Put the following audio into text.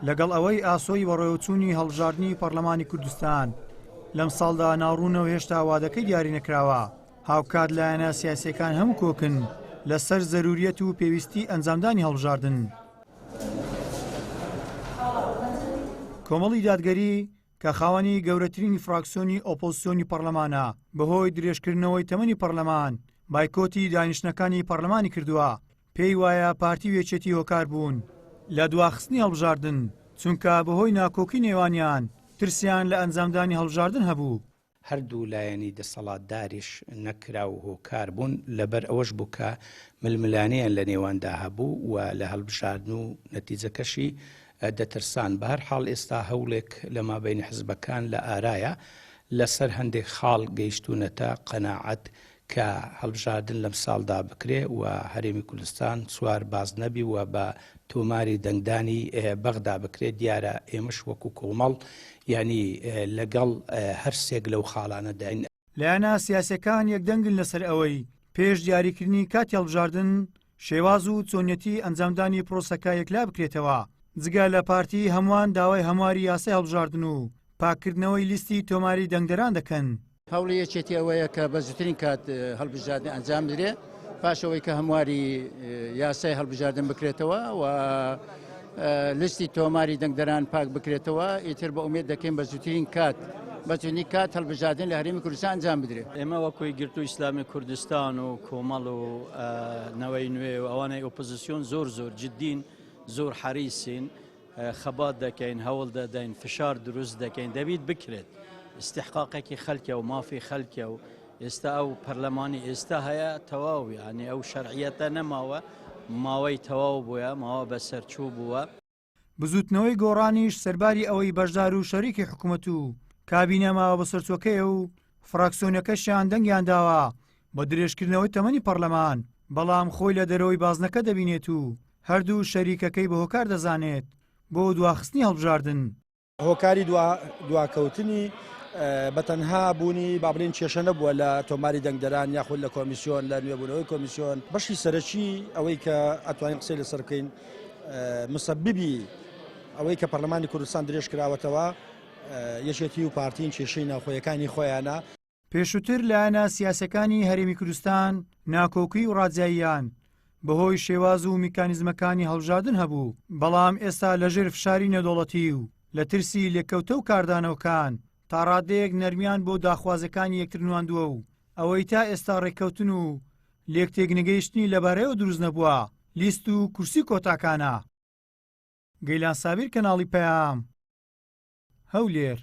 لەگەڵ ئەوەی ئاسۆی بەڕێوەچوونی هەڵبژاردننی پەرلەمانی کوردستان لەم ساڵدا ناوڕوونەوە هێشتا وادەکەی دیاری نەکراوە. هاوکات لایەنە سیاسیەکان هەموو کۆکن لەسەر زەروریەت و پێویستی ئەنجامدانی هەڵبژاردن. کۆمەڵی دادگەری کە خاوەنی گەورەترینی فراکسیۆنی ئۆپۆزیسیۆنی پەرلەمانە بەهۆی درێژکردنەوەی تەمەنی پەرلەمان بایکۆتی دانیشتەکانی پەرلەمانی کردووە. پێی وایە پارتی وێچێتی هۆکار بوون لە دواخستنی هەڵبژاردن، چونکە بەهۆی ناکۆکی نێوانیان ترسیان لە ئەنجامدانی هەڵبژاردن هەبوو. هەردوو لایەنی دەسەڵاتداریش نەکرا و هۆکار بوون لەبەر ئەوەش بوو کە ململانەیان لە نێواندا هەبوو و لە هەڵبژاردن و نەتیجەکەشی دەترسان. بە هەر حاڵ ئێستا هەوڵێک لە مابەینی حزبەکان لە ئارایە لەسەر هەندێک خاڵ گەیشتوونەتە قەناعەت کە هەڵبژاردن لەم ساڵدا بکرێ و هەرێمی کوردستان سوار باز نەبی و بە تۆماری دەنگدانی بەغدا بکرێت. دیارە ئێمەش وەکو کۆمەڵ ینی لەگەڵ هەرسێک لەو خاڵانە داین. لایەنە سیاسەکان یەکدەنگن لەسەر ئەوەی پێش دیاریکردنی کاتی هەڵبژاردن شێواز و چۆنیەتی ئەنجامدانی پرۆسەکە یەکلا بکرێتەوە. جگە لە پارتی هەمووان داوای هەمواری یاسای هەڵبژاردن و پاکردنەوەی لیستی تۆماری دەنگدەران دەکەن. هەوڵی یەکێتی ئەوەیە کە بە زووترین کات هەڵبژاردن ئەنجام بدرێت پاشەوەی کە هەمواری یاسای هەڵبژاردن بکرێتەوە و لیستی تۆماری دەنگدەران پاک بکرێتەوە. ئیتر بە ئومێد دەکەین بە زووترین کات بەتونی کات هەڵبژاردن لە هەرێمی کوردستان ئەنجام بدرێت. ئێمە وەکوی گرتووی ئیسلامی کوردستان و کۆمەڵ و نەوەی نوێ و ئەوانەی ئۆپۆزیسیۆن زۆر جددین، زۆر حەریسین، خەبات دەکەین، هەوڵ دەدەین، فشار دروست دەکەین، دەبیت بکرێت. استحقاقێکی خەلکە و مافی خەلکە و ئێستا ئەو پەرلەمانی ئێستا هەیە تەواو، یعنی ئەو شەرعیەتە نەماوە، ماوەی تەواو بووە، ماوە بەسەرچوو بووە. بزوتنەوەی گۆڕانیش سەرباری ئەوەی بەشدار و شەریکی حکوومەت و کابینە ماوە بە سەرچۆکەیە و فراکسیۆنەکەشیان دەنگیان داوە بە درێژکردنەوەی تەمەنی پەرلەمان، بەڵام خۆی لە دەرەوەی بازنەکە دەبینێت و هەردوو شەریکەکەی بە هۆکار دەزانێت بۆ دواخستنی هەڵبژاردن. هۆکاری دواکەوتنی بەتەنها بوونی بابلین کێشە نەبووە لە تۆماری دەنگدەران یاخود لە کۆمیسیۆن لە نوێبوونەوەی کۆمیسیۆن. بەشی سەرەکی ئەوەی کە ئەتوانین قسەی لەسەر بکەین مسەببی ئەوەی کە پەرلەمانی کوردستان درێژ کراوەتەوە یەکێتی و پارتین کێشەی ناوخۆیەکانی خۆیانە. پێشووتر لایەنە سیاسەکانی هەرێمی کوردستان ناکۆکی و ڕاجاییان بەهۆی شێواز و میکانیزمەکانی هەڵبژاردن هەبوو، بەڵام ئێستا لەژێر فشاری نەدۆڵەتی و لە ترسی لێکەوتە و کاردانەوەکان تا ڕادەیەک نەرمیان بۆ داخوازەکانی یەکتر نواندووە و ئەوەی تا ئێستا ڕێککەوتن و لێکتێکنگەیشتنی لەبارەیەوە دروست نەبووە لیست و کورسی کۆتاکانە. گەیلان سابیر، کەناڵی پەیام، هەولێر.